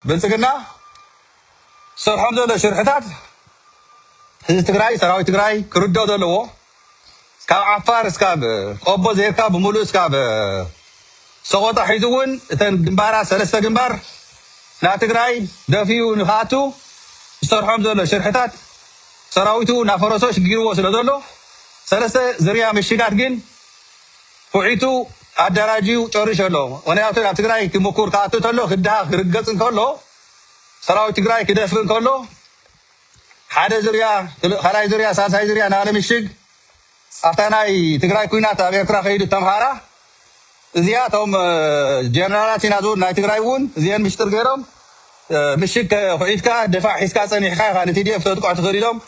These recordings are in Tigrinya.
بلصقنا سرحم ذو شرحتات هذا تجراي سراوي تجراي كردو ذلوا كاب عفار سكاب قبض زي كاب مولو سكاب سقطة حيزون تن جنبارا سلسة جنبار لا تجراي دفيو نهاتو سرحم ذو شرحتات سراويتو نافرسوش جيرو وصل ذلوا سلسة زريعة مشيكات جن فوعيتو أدراجيو توريش له وانا أقول تجراي كمكور كاتو تلو خدها خرجت كله سراوي تجراي كده فين كله حدا زريا خلاي زريا ساساي زريا نعلم الشق أفتناي تجراي كوينا تابع كرا خير تمهارا زياتهم جنرالات ينادون ناي تجراي وون زين مشتر غيرهم مشق فايتك دفاع حسكا صني خا نتيجه افتوت قعد غيرهم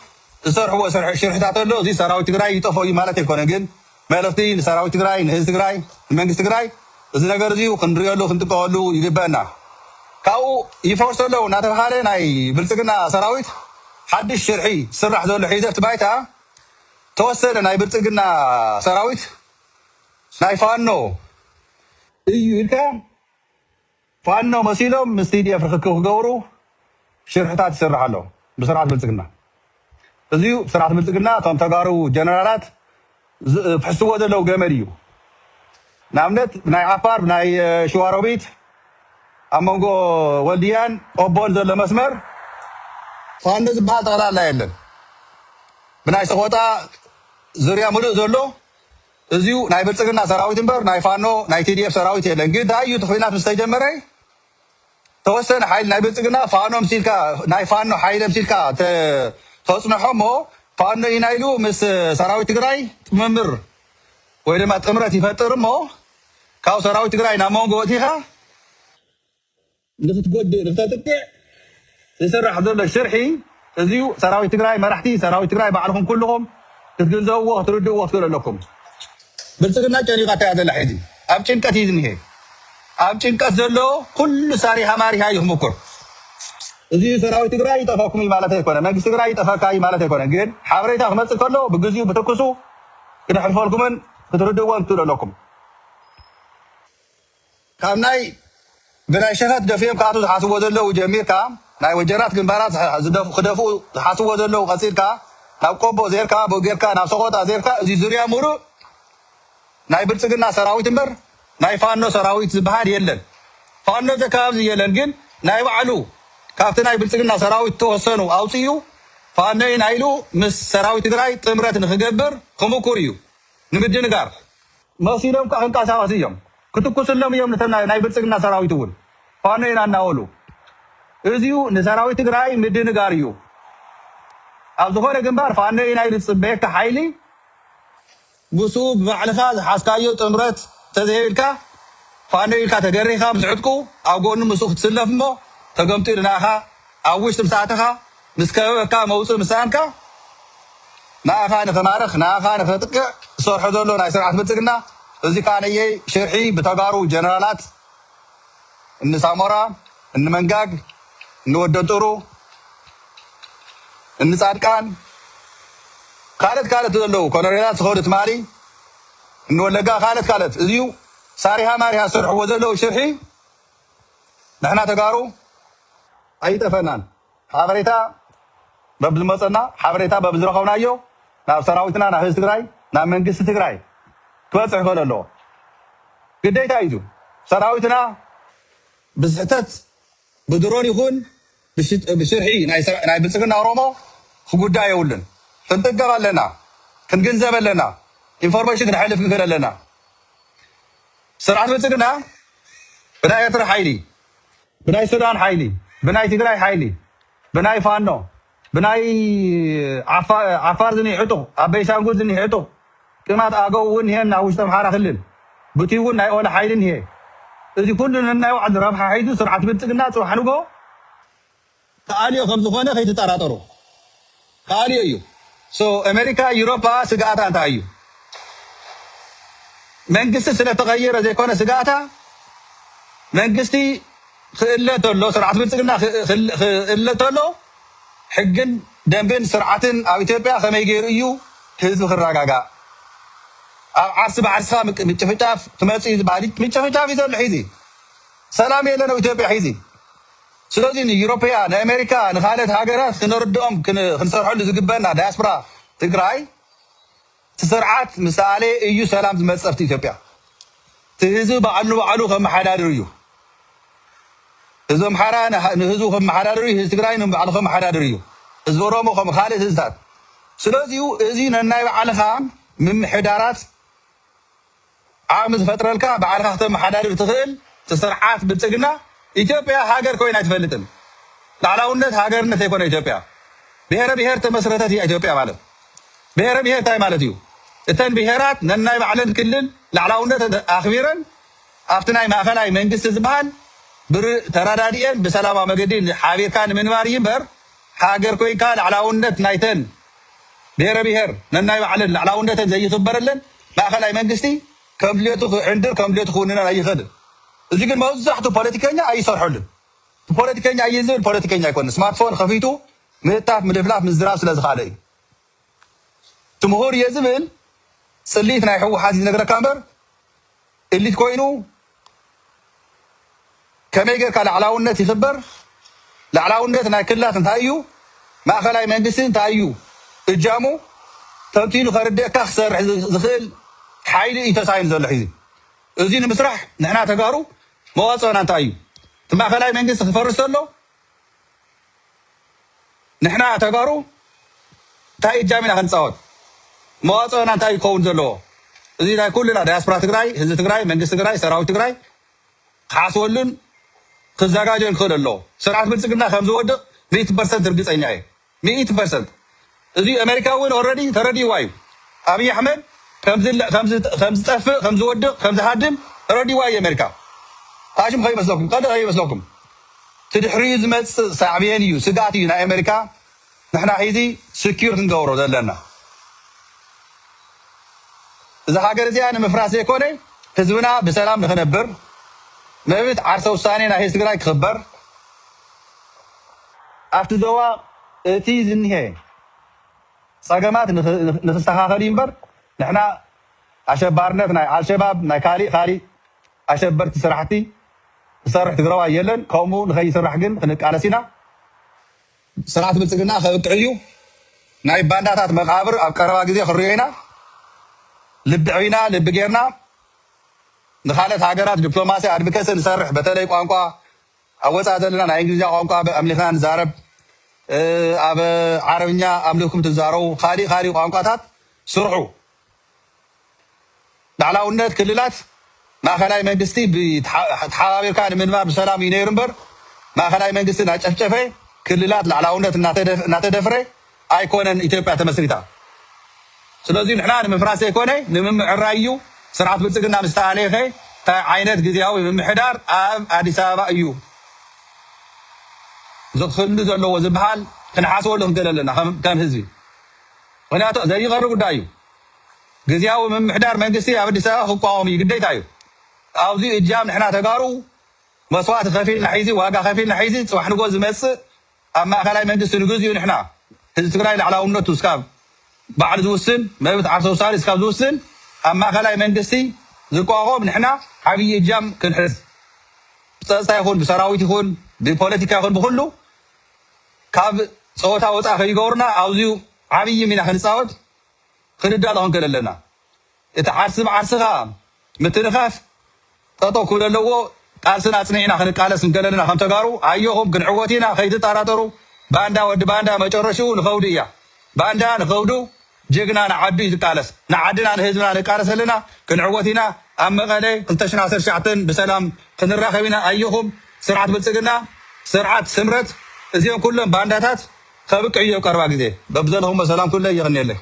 تصرح هو شرحتات له زي سراوي تجراي يطفوا مالت يكون ግን مالفتي سراوي تجراي نهز تجراي المنجس تجراي እዚ ነገር እዚ ክንሪእሉ ክንጥቀወሉ ይግባና ካው ይፈርሰሉ እናተባሃለ ናይ ብልጽግና ሰራዊት ሓድሽ ሽርሒ ስራሕ ዘሎ ሒዘት ባይታ ተወሰደ ናይ ብልጽግና ሰራዊት ናይ ፋኖ እዩ ኢልካ ፋኖ መሲሎም ምስ ቲዲኤፍ ርክክብ ክገብሩ ሽርሕታት ይስርሓሎ ብስርዓት ብልጽግና እዚዩ ስርዓት ብልጽግና እቶም ተጋሩ ጀነራላት ፍሕስዎ ዘለው ገመድ እዩ نعمت بناي عفار بناي شواروبيت أمونغو ولديان قبول زل مسمر فاندز بعض على لا يلن بناي سقوطا زريا ملو زلو زيو ناي بلصقنا سراويت نبر ناي فانو ناي TDF سراويت يلن قد هاي تخوينات مستجمري توسن حيل ناي بلصقنا فانو مسيلكا ناي فانو حيل مسيلكا توسن حمو فانو ينايلو مس سراويت تግራይ تممر وإذا تمرت يفتر مو كاو سراوي تقرأي نامون قوتيها نفتقود نفتتك يسرح هذول الشرحي تزيو سراوي تقرأي مرحتي سراوي تقرأي بعضهم كلهم تتجنزوا وتردوا وتقول لكم بلصقنا كان يقطع هذا الحدي أبشن كتيزني هي أبشن كتزلو كل ساري هماري هاي همكر زيو سراوي تقرأي تفاكمي مالته يكونه ما تقرأي تفاكاي مالته يكونه جن حبريته خمسة كله بجزيو بتكسو كده حرفوا لكم تردوا وتقول لكم كامناي بناي شفت دفيم كاتو حاسبو دلو جميل كام ناي وجرات جنبارات خدفو حاسبو دلو قصير كا ناو قبو زير كا بوغير كا ناو سقوطا زير كا زي زوريا مورو ناي بلصقنا سراويت نبر ناي فانو سراويت زبحار يلن فانو زكاب زي يلن جن ناي بعلو كافت ناي بلصقنا سراويت توسنو اوصيو فانو ينايلو مس سراويت تግራይ ጥምረት ንኽገብር ከመኮርዩ ንግድ ንጋር መሲሎም ካንቃ ሳዋስዮም كتكوسلهم يوم نتنا ناي بلصقنا سراويت ول فانو يناناولو እዚዩ ንሰራዊት ትግራይ ምድን ጋርዩ ኣብ ዝኾነ ግንባር ፋኖ ይናይል ጽበየካ ሓይሊ ብሱ ባዕልኻ ሓስካዮ ጥምረት ተዘይልካ ፋኖ ይልካ ተገሪኻ ምስዕጥቁ ኣብ ጎኑ ምስኡ ክትስለፍሞ ተገምጡ ድናኻ ኣብ ውሽጢ ምሳእትኻ ምስ ከበበካ መውፅእ ምሳንካ ናኻ ንኽማርኽ ናኻ ንኽጥቅዕ ዝሰርሖ ዘሎ ናይ ስርዓት ብልጽግና እዚ ካነየ ሽርሒ ብተጋሩ ጀነራላት እንሳሞራ እንመንጋግ እንወደጥሩ እንጻድቃን ካለት ዘለው ኮሎኔላት ዝኸዱት ማሊ እንወለጋ ካለት እዚዩ ሳሪሃ ማሪሃ ዝሰርሕዎ ዘለው ሽርሒ ንሕና ተጋሩ ኣይጠፈናን ሓበሬታ በብዝመፀና ሓበሬታ በብዝረኸብናዮ ናብ ሰራዊትና ናብ ህዝቢ ትግራይ ናብ መንግስቲ ትግራይ ክበፅሕ ይኽእል ኣለዎ ግዴታ እዩ ሰራዊትና ብስሕተት بدرون يكون بشرحي ناي بلصقنا رومو خغدا يولن تنتقر لنا كنجنزب لنا انفورميشن كنحلف كنقول لنا سرعه بلصقنا بناي تر حيلي بناي سودان حيلي بناي تግራይ حيلي بناي فانو بناي عفار زني حطو ابي شانغول زني حطو كمات اغو ون هنا وشتم حاره خلل بتيون ناي اول حيلن هي إذا كنا ننايو عند ربح حيدو سرعة بلصقنا تروح نقو قاليو خمس خونه خيت تطراطرو قاليو يو سو امريكا يوروبا سقاطا انتايو منقست سنتغير زي كونه سقاطا منقستي خلتلو سرعة بلصقنا خلتلو حقن دنبن سرعة او اثيوبيا خمي غيريو حزب خراغاغا عرس بعرسها متفتاف تمصي بعدي متفتاف يزل حيزي سلام يلنا إثيوبيا حيزي ስለዚህ ንዩሮፕያ ንኣሜሪካ ንካልኦት ሃገራት ክንርድኦም ክንሰርሐሉ ዝግበአና ዳያስፖራ ትግራይ ትስርዓት ምሳሌ እዩ ሰላም ዝመፀፍቲ ኢትዮጵያ ትህዝቢ ባዕሉ ከመሓዳድር እዩ ህዝቢ ኣምሓራ ንህዝቡ ከመሓዳድር እዩ ህዝቢ ትግራይ ንባዕሉ ከመሓዳድር እዩ ህዝቢ ኦሮሞ ከም ካልኦት ህዝብታት ስለዚ እዚ ነናይ ባዕልኻ ምምሕዳራት ዓቕሚ ዝፈጥረልካ ባዕልካ ከተመሓዳድር ትኽእል ትስርዓት ብልፅግና ኢትዮጵያ ሃገር ኮይና ኣይትፈልጥን ላዕላውነት ሃገርነት ኣይኮነ ኢትዮጵያ ብሔረ ብሔር ተመስረተት እያ ኢትዮጵያ ማለት ብሔረ ብሔር እንታይ ማለት እዩ እተን ብሔራት ነናይ ባዕለን ክልል ላዕላውነት ኣኽቢረን ኣብቲ ናይ ማእኸላይ መንግስቲ ዝበሃል ተረዳዲአን ብሰላማዊ መገዲ ሓቢርካ ንምንባር እዩ እምበር ሃገር ኮይንካ ላዕላውነት ናይተን ብሔረ ብሔር ነናይ ባዕለን ላዕላውነተን ዘይኽበረለን ማእኸላይ መንግስቲ ከም ድልየቱ ክዕንድር ከም ድልየቱ ክውንነን ኣይኽእልን እዚ ግን መብዛሕትኡ ፖለቲከኛ ኣይሰርሐሉን ፖለቲከኛ እየ ዝብል ፖለቲከኛ ኣይኮነን ስማርትፎን ከፊቱ ምእታፍ ምልፍላፍ ምዝራብ ስለ ዝኻእለ እዩ እቲ ምሁር እየ ዝብል ፅሊት ናይ ሕወሓት ዝነግረካ እምበር እሊት ኮይኑ ከመይ ጌርካ ላዕላውነት ይኽበር ላዕላውነት ናይ ክልላት እንታይ እዩ ማእኸላይ መንግስቲ እንታይ እዩ እጃሙ ተምቲሉ ከርድአካ ክሰርሕ ዝኽእል ሓይሊ እዩ ተሳይኑ ዘሎ ሒዚ እዚ ንምስራሕ ንሕና ተጋሩ መዋፅኦና እንታይ እዩ እቲ ማእኸላይ መንግስቲ ክፈርስ ዘሎ ንሕና ተጋሩ እንታይ እጃም ኢና ክንፃወት መዋፅኦና እንታይ ይኸውን ዘለዎ እዚ ናይ ኩልና ዳያስፖራ ትግራይ ህዝቢ ትግራይ መንግስቲ ትግራይ ሰራዊት ትግራይ ክሓስበሉን ክዘጋጀን ክኽእል ኣለዎ ስርዓት ብልፅግና ከም ዝወድቕ 100% እርግፀኛ እየ 100% እዚ ኣሜሪካ እውን ኦልሬዲ ተረዲእዋ እዩ ኣብይ ኣሕመድ ከም ዝጠፍእ ከም ዝወድቕ ከም ዝሃድም ተረዲእዋ እዩ ኣሜሪካ ሓሽም ከይመስለኩም ቀደ ከይመስለኩም ትድሕሪኡ ዝመፅእ ሳዕብየን እዩ ስጋት እዩ ናይ ኣሜሪካ ንሕና ሒዚ ስኪር ክንገብሮ ዘለና እዛ ሃገር እዚኣ ንምፍራስ ዘይኮነ ህዝብና ብሰላም ንክነብር መብት ዓርሰ ውሳኔ ናይ ህዝቢ ትግራይ ክኽበር ኣብቲ ዞባ እቲ ዝኒሄ ፀገማት ንክስተኻኸል እዩ እምበር ንሕና ኣሸባርነት ናይ ኣልሸባብ ናይ ካሊእ ኣሸበርቲ ስራሕቲ ክሰርሕ ትግራዋ የለን ከምኡ ንኸይስራሕ ግን ክንቃለስ ኢና ስርዓት ብልፅግና ከብቅዕ እዩ ናይ ባንዳታት መቃብር ኣብ ቀረባ ግዜ ክርዮ ኢና ልቢ ዕቢና ልቢ ጌርና ንካልኦት ሃገራት ዲፕሎማሲ ኣድቮኬሲ ንሰርሕ በተለይ ቋንቋ ኣብ ወፃእ ዘለና ናይ እንግሊዝኛ ቋንቋ ኣምሊኽና ንዛረብ ኣብ ዓረብኛ ኣምሊኽኩም ትዛረቡ ካሊእ ቋንቋታት ስርሑ ላዕላውነት ክልላት ማእኸላይ መንግስቲ ተሓባቢርካ ንምንባር ብሰላም እዩ ነይሩ እምበር ማእኸላይ መንግስቲ እናጨፍጨፈ ክልላት ላዕላውነት እናተደፍረ ኣይኮነን ኢትዮጵያ ተመስሪታ ስለዚ ንሕና ንምፍራስ ዘይኮነ ንምምዕራይ እዩ ስርዓት ብልፅግና ምስ ተኣለኸ እንታይ ዓይነት ግዝያዊ ምምሕዳር ኣብ ኣዲስ ኣበባ እዩ ዝኽእሉ ዘለዎ ዝበሃል ክንሓስበሉ ክንክእል ኣለና ከም ህዝቢ ምክንያቱ ዘይቐሪ ጉዳይ እዩ ግዝያዊ ምምሕዳር መንግስቲ ኣብ ኣዲስ ኣበባ ክቋወም እዩ ግዴታ እዩ ኣብዚ እጃም ንሕና ተጋሩ መስዋዕቲ ከፊልና ሒዚ ዋጋ ከፊልና ሒዚ ፅባሕ ንጎ ዝመፅእ ኣብ ማእኸላይ መንግስቲ ንግዝኡ ንሕና ህዝቢ ትግራይ ላዕላውነቱ እስካብ ባዕሉ ዝውስን መብት ዓርሰ ውሳኔ እስካብ ዝውስን ኣብ ማእኸላይ መንግስቲ ዝቋቆም ንሕና ዓብይ እጃም ክንሕዝ ብፀጥታ ይኹን ብሰራዊት ይኹን ብፖለቲካ ይኹን ብኩሉ ካብ ፀወታ ወፃእ ከይገብሩና ኣብዝዩ ዓብይ ሚና ክንፃወት ክንዳሎ ክንክእል ኣለና እቲ ዓርሲ ብዓርስኻ ምትንኻፍ ጠጠው ክብል ኣለዎ ቃልስና ፅኒዕና ክንቃለስ ክንክእል ኣለና ከም ተጋሩ ኣየኹም ክንዕወት ኢና ከይትጠራጠሩ ባንዳ ወዲ ባንዳ መጨረሽኡ ንኸውዲ እያ ባንዳ ንኸውዱ ጀግና ንዓዱ እዩ ዝቃለስ ንዓድና ንህዝብና ንቃለስ ኣለና ክንዕወት ኢና ኣብ መቐለ 2019 ብሰላም ክንራኸብ ኢና ኣየኹም ስርዓት ብልፅግና ስርዓት ስምረት እዚኦም ኩሎም ባንዳታት ከብቅዕ እዩ ኣብ ቀረባ ግዜ በብዘለኹም ሰላም ኩለ ይኽኒየለይ